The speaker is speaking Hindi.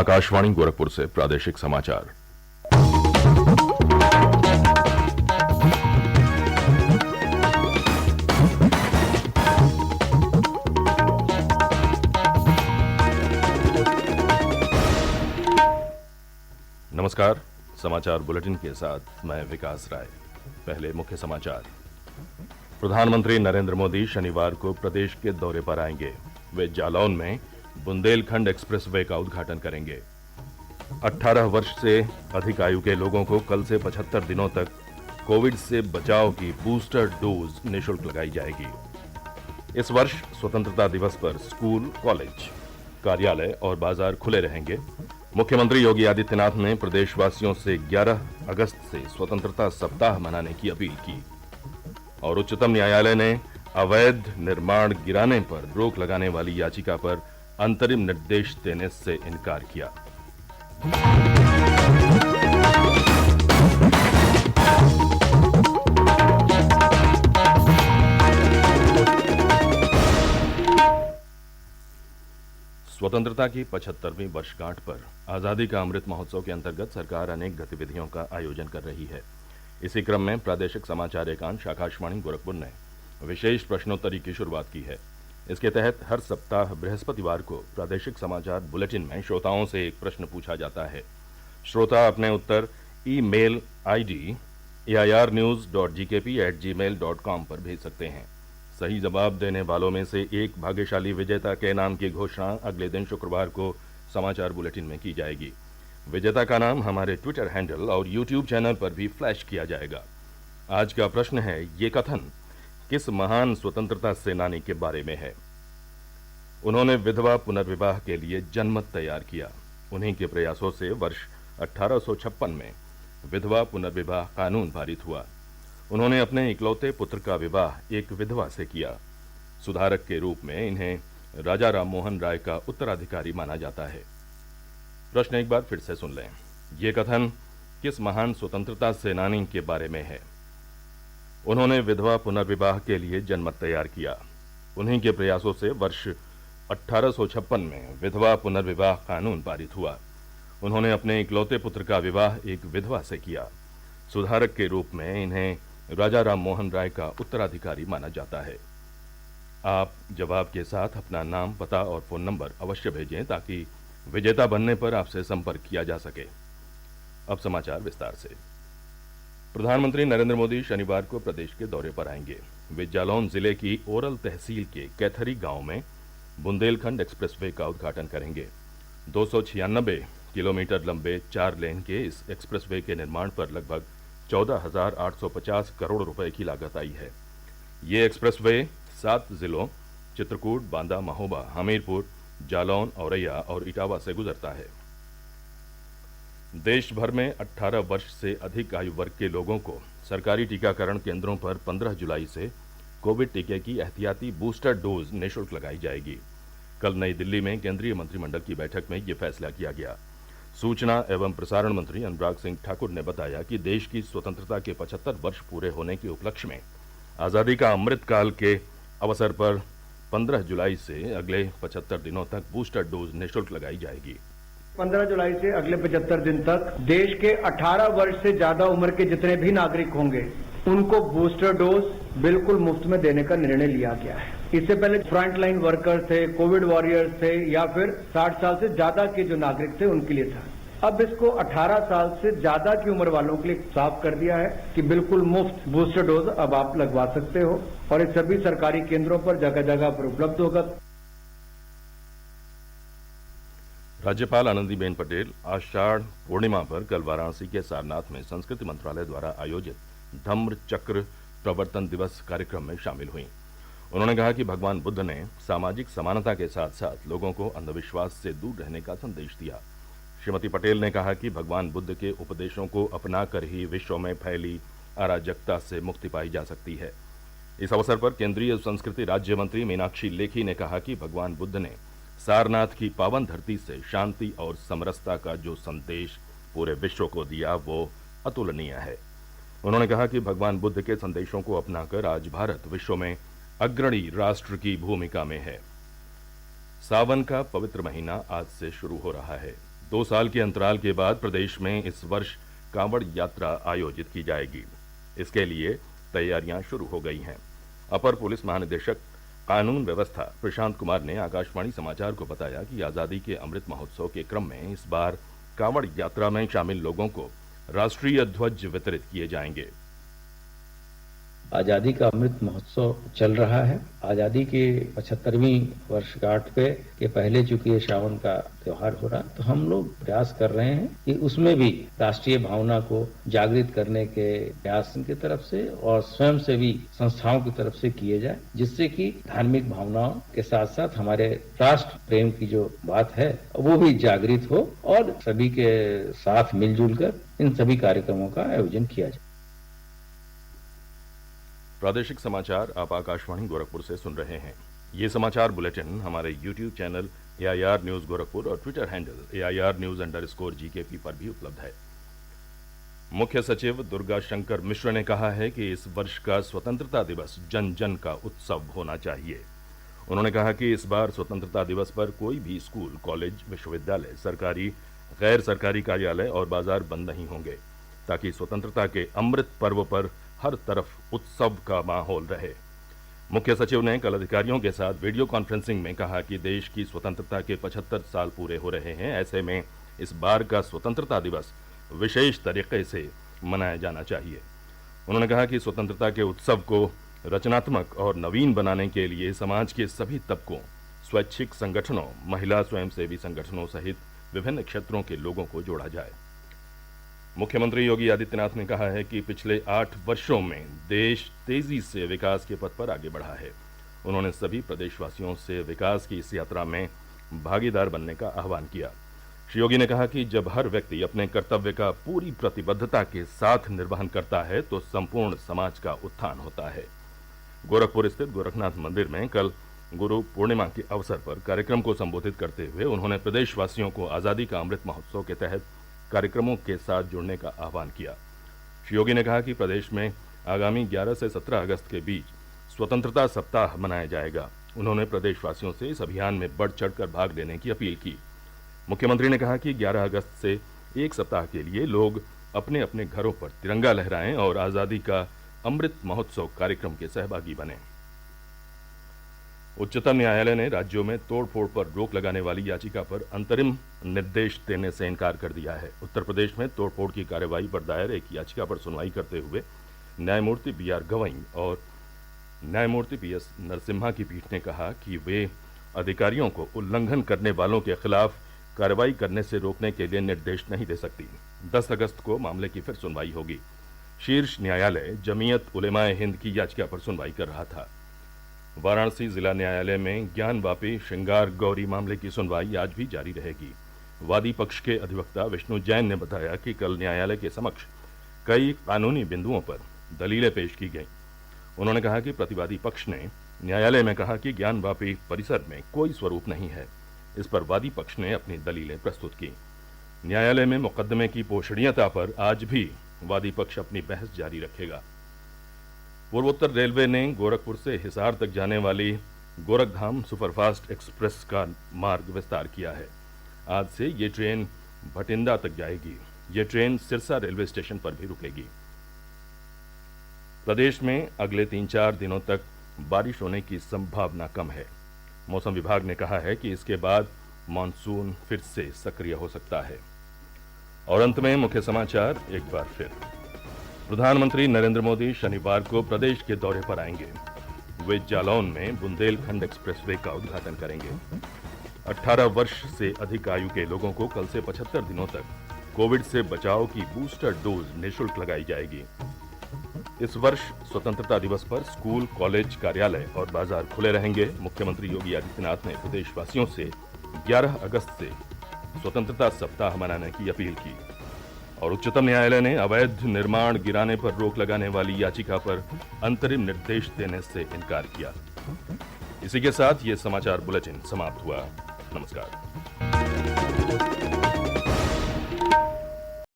आकाशवाणी गोरखपुर से प्रादेशिक समाचार। नमस्कार, समाचार बुलेटिन के साथ मैं विकास राय। पहले मुख्य समाचार। प्रधानमंत्री नरेंद्र मोदी शनिवार को प्रदेश के दौरे पर आएंगे। वे जालौन में बुंदेलखंड एक्सप्रेसवे का उद्घाटन करेंगे। 18 वर्ष से अधिक आयु के लोगों को कल से 75 दिनों तक कोविड से बचाव की बूस्टर डोज निःशुल्क लगाई जाएगी। इस वर्ष स्वतंत्रता दिवस पर स्कूल, कॉलेज, कार्यालय और बाजार खुले रहेंगे। मुख्यमंत्री योगी आदित्यनाथ ने प्रदेशवासियों से 11 अगस्त से स्वतंत्रता सप्ताह मनाने की अपील की। और उच्चतम न्यायालय ने अवैध निर्माण गिराने पर रोक लगाने वाली याचिका पर अंतरिम निर्देश देने से इनकार किया। स्वतंत्रता की 75वीं वर्षगांठ पर आजादी का अमृत महोत्सव के अंतर्गत सरकार अनेक गतिविधियों का आयोजन कर रही है। इसी क्रम में प्रादेशिक समाचार एकांश आकाशवाणी गोरखपुर ने विशेष प्रश्नोत्तरी की शुरुआत की है। इसके तहत हर सप्ताह बृहस्पतिवार को प्रादेशिक समाचार बुलेटिन में श्रोताओं से एक प्रश्न पूछा जाता है। श्रोता अपने उत्तर ईमेल आईडी airnews.gkp@gmail.com पर भेज सकते हैं। सही जवाब देने वालों में से एक भाग्यशाली विजेता के नाम की घोषणा अगले दिन शुक्रवार को समाचार बुलेटिन में की जाएगी। विजेता का नाम हमारे ट्विटर हैंडल और यूट्यूब चैनल पर भी फ्लैश किया जाएगा। आज का प्रश्न है, ये कथन किस महान स्वतंत्रता सेनानी के बारे में है? उन्होंने विधवा पुनर्विवाह के लिए जनमत तैयार किया। उन्हीं के प्रयासों से वर्ष 1856 में विधवा पुनर्विवाह कानून पारित हुआ। उन्होंने अपने इकलौते पुत्र का विवाह एक विधवा से किया। सुधारक के रूप में इन्हें राजा राममोहन राय का उत्तराधिकारी माना जाता है। प्रश्न एक बार फिर से सुन लें। ये कथन किस महान स्वतंत्रता सेनानी के बारे में है? उन्होंने विधवा पुनर्विवाह के लिए जनमत तैयार किया। उन्हीं के प्रयासों से वर्ष 1856 में विधवा पुनर्विवाह कानून पारित हुआ। उन्होंने अपने इकलौते पुत्र का विवाह एक विधवा से किया। सुधारक के रूप में इन्हें राजा राममोहन राय का उत्तराधिकारी माना जाता है। आप जवाब के साथ अपना नाम, पता और फोन नंबर अवश्य भेजें ताकि विजेता बनने पर आपसे संपर्क किया जा सके। अब समाचार विस्तार से। प्रधानमंत्री नरेंद्र मोदी शनिवार को प्रदेश के दौरे पर आएंगे। वे जालौन जिले की ओरल तहसील के कैथरी गांव में बुंदेलखंड एक्सप्रेसवे का उद्घाटन करेंगे। 296 किलोमीटर लंबे 4 लेन के इस एक्सप्रेसवे के निर्माण पर लगभग 14,850 करोड़ रुपए की लागत आई है। ये एक्सप्रेसवे 7 जिलों चित्रकूट, बांदा, महोबा, हमीरपुर, जालौन, औरैया और इटावा से गुजरता है। देश भर में 18 वर्ष से अधिक आयु वर्ग के लोगों को सरकारी टीकाकरण केंद्रों पर 15 जुलाई से कोविड टीके की एहतियाती बूस्टर डोज निःशुल्क लगाई जाएगी। कल नई दिल्ली में केंद्रीय मंत्रिमंडल की बैठक में ये फैसला किया गया। सूचना एवं प्रसारण मंत्री अनुराग सिंह ठाकुर ने बताया कि देश की स्वतंत्रता के 75 वर्ष पूरे होने के उपलक्ष्य में आजादी का अमृत काल के अवसर पर 15 जुलाई से अगले 75 दिनों तक बूस्टर डोज निःशुल्क लगाई जाएगी। 15 जुलाई से अगले 75 दिन तक देश के 18 वर्ष से ज्यादा उम्र के जितने भी नागरिक होंगे उनको बूस्टर डोज बिल्कुल मुफ्त में देने का निर्णय लिया गया है। इससे पहले फ्रंट लाइन वर्कर्स थे, कोविड वॉरियर्स थे या फिर 60 साल से ज्यादा के जो नागरिक थे उनके लिए था। अब इसको 18 साल से ज्यादा की उम्र वालों के लिए साफ कर दिया है कि बिल्कुल मुफ्त बूस्टर डोज अब आप लगवा सकते हो और इस सभी सरकारी केंद्रों पर जगह जगह पर उपलब्ध होगा। राज्यपाल आनंदीबेन पटेल आषाढ़ पूर्णिमा पर कल वाराणसी के सारनाथ में संस्कृति मंत्रालय द्वारा आयोजित धम्म चक्र प्रवर्तन दिवस कार्यक्रम में शामिल हुई। उन्होंने कहा कि भगवान बुद्ध ने सामाजिक समानता के साथ साथ लोगों को अंधविश्वास से दूर रहने का संदेश दिया। श्रीमती पटेल ने कहा कि भगवान बुद्ध के उपदेशों को अपनाकर ही विश्व में फैली अराजकता से मुक्ति पाई जा सकती है। इस अवसर पर केंद्रीय संस्कृति राज्य मंत्री मीनाक्षी लेखी ने कहा कि भगवान बुद्ध ने सारनाथ की पावन धरती से शांति और समरसता का जो संदेश पूरे विश्व को दिया वो अतुलनीय है। उन्होंने कहा कि भगवान बुद्ध के संदेशों को अपनाकर आज भारत विश्व में अग्रणी राष्ट्र की भूमिका में है। सावन का पवित्र महीना आज से शुरू हो रहा है। 2 साल के अंतराल के बाद प्रदेश में इस वर्ष कांवड़ यात्रा आयोजित की जाएगी। इसके लिए तैयारियां शुरू हो गई हैं। अपर पुलिस महानिदेशक कानून व्यवस्था प्रशांत कुमार ने आकाशवाणी समाचार को बताया कि आज़ादी के अमृत महोत्सव के क्रम में इस बार कांवड़ यात्रा में शामिल लोगों को राष्ट्रीय ध्वज वितरित किए जाएंगे। आज़ादी का अमृत महोत्सव चल रहा है। आज़ादी के 75वीं वर्षगांठ के पहले चूंकि ये श्रावण का त्योहार हो रहा, तो हम लोग प्रयास कर रहे हैं कि उसमें भी राष्ट्रीय भावना को जागृत करने के प्रयास की तरफ से और स्वयंसेवी संस्थाओं की तरफ से किए जाए, जिससे कि धार्मिक भावनाओं के साथ साथ हमारे राष्ट्र प्रेम की जो बात है वो भी जागृत हो और सभी के साथ मिलजुल कर इन सभी कार्यक्रमों का आयोजन किया जाए। प्रादेशिक समाचार आप आकाशवाणी गोरखपुर से सुन रहे हैं। ये समाचार बुलेटिन हमारे YouTube channel AIR news Gorakhpur और ट्विटर हैंडल AIR News_GKP पर भी उपलब्ध है। मुख्य सचिव दुर्गा शंकर मिश्र ने कहा है कि इस वर्ष का स्वतंत्रता दिवस जन जन का उत्सव होना चाहिए। उन्होंने कहा कि इस बार स्वतंत्रता दिवस पर कोई भी स्कूल, कॉलेज, विश्वविद्यालय, सरकारी, गैर सरकारी कार्यालय और बाजार बंद नहीं होंगे, ताकि स्वतंत्रता के अमृत पर्व पर हर तरफ उत्सव का माहौल रहे। मुख्य सचिव ने कल अधिकारियों के साथ वीडियो कॉन्फ्रेंसिंग में कहा कि देश की स्वतंत्रता के 75 साल पूरे हो रहे हैं। ऐसे में इस बार का स्वतंत्रता दिवस विशेष तरीके से मनाया जाना चाहिए। उन्होंने कहा कि स्वतंत्रता के उत्सव को रचनात्मक और नवीन बनाने के लिए समाज के सभी तबकों, स्वैच्छिक संगठनों, महिला स्वयंसेवी संगठनों सहित विभिन्न क्षेत्रों के लोगों को जोड़ा जाए। मुख्यमंत्री योगी आदित्यनाथ ने कहा है कि पिछले 8 वर्षों में देश तेजी से विकास के पथ पर आगे बढ़ा है। उन्होंने सभी प्रदेशवासियों से विकास की इस यात्रा में भागीदार बनने का आह्वान किया। श्री योगी ने कहा कि जब हर व्यक्ति अपने कर्तव्य का पूरी प्रतिबद्धता के साथ निर्वहन करता है तो संपूर्ण समाज का उत्थान होता है। गोरखपुर स्थित गोरखनाथ मंदिर में कल गुरु पूर्णिमा के अवसर पर कार्यक्रम को संबोधित करते हुए उन्होंने प्रदेशवासियों को आज़ादी का अमृत महोत्सव के तहत कार्यक्रमों के साथ जुड़ने का आह्वान किया। श्री योगी ने कहा कि प्रदेश में आगामी 11 से 17 अगस्त के बीच स्वतंत्रता सप्ताह मनाया जाएगा। उन्होंने प्रदेशवासियों से इस अभियान में बढ़ चढ़कर भाग लेने की अपील की। मुख्यमंत्री ने कहा कि 11 अगस्त से एक सप्ताह के लिए लोग अपने अपने घरों पर तिरंगा लहराएं और आज़ादी का अमृत महोत्सव कार्यक्रम के सहभागी बने। उच्चतम न्यायालय ने राज्यों में तोड़फोड़ पर रोक लगाने वाली याचिका पर अंतरिम निर्देश देने से इनकार कर दिया है। उत्तर प्रदेश में तोड़फोड़ की कार्रवाई पर दायर एक याचिका पर सुनवाई करते हुए न्यायमूर्ति BR गवई और न्यायमूर्ति PS नरसिम्हा की पीठ ने कहा कि वे अधिकारियों को उल्लंघन करने वालों के खिलाफ कार्रवाई करने से रोकने के लिए निर्देश नहीं दे सकती। 10 अगस्त को मामले की फिर सुनवाई होगी। शीर्ष न्यायालय जमीयत उलेमाए हिंद की याचिका पर सुनवाई कर रहा था। वाराणसी जिला न्यायालय में ज्ञानवापी श्रृंगार गौरी मामले की सुनवाई आज भी जारी रहेगी। वादी पक्ष के अधिवक्ता विष्णु जैन ने बताया कि कल न्यायालय के समक्ष कई कानूनी बिंदुओं पर दलीलें पेश की गईं। उन्होंने कहा कि प्रतिवादी पक्ष ने न्यायालय में कहा कि ज्ञानवापी परिसर में कोई स्वरूप नहीं है। इस पर वादी पक्ष ने अपनी दलीलें प्रस्तुत की। न्यायालय में मुकदमे की पोषणीयता पर आज भी वादी पक्ष अपनी बहस जारी रखेगा। पूर्वोत्तर रेलवे ने गोरखपुर से हिसार तक जाने वाली गोरखधाम सुपरफास्ट एक्सप्रेस का मार्ग विस्तार किया है। आज से ये ट्रेन भटिंडा तक जाएगी। ये ट्रेन सिरसा रेलवे स्टेशन पर भी रुकेगी। प्रदेश में अगले 3-4 दिनों तक बारिश होने की संभावना कम है। मौसम विभाग ने कहा है कि इसके बाद मानसून फिर से सक्रिय हो सकता है। और अंत में मुख्य समाचार एक बार फिर। प्रधानमंत्री नरेंद्र मोदी शनिवार को प्रदेश के दौरे पर आएंगे। वे जालौन में बुंदेलखंड एक्सप्रेसवे का उद्घाटन करेंगे। 18 वर्ष से अधिक आयु के लोगों को कल से 75 दिनों तक कोविड से बचाव की बूस्टर डोज निःशुल्क लगाई जाएगी। इस वर्ष स्वतंत्रता दिवस पर स्कूल, कॉलेज, कार्यालय और बाजार खुले रहेंगे। मुख्यमंत्री योगी आदित्यनाथ ने प्रदेशवासियों से 11 अगस्त से स्वतंत्रता सप्ताह मनाने की अपील की। और उच्चतम न्यायालय ने अवैध निर्माण गिराने पर रोक लगाने वाली याचिका पर अंतरिम निर्देश देने से इनकार किया। इसी के साथ ये समाचार बुलेटिन समाप्त हुआ। नमस्कार।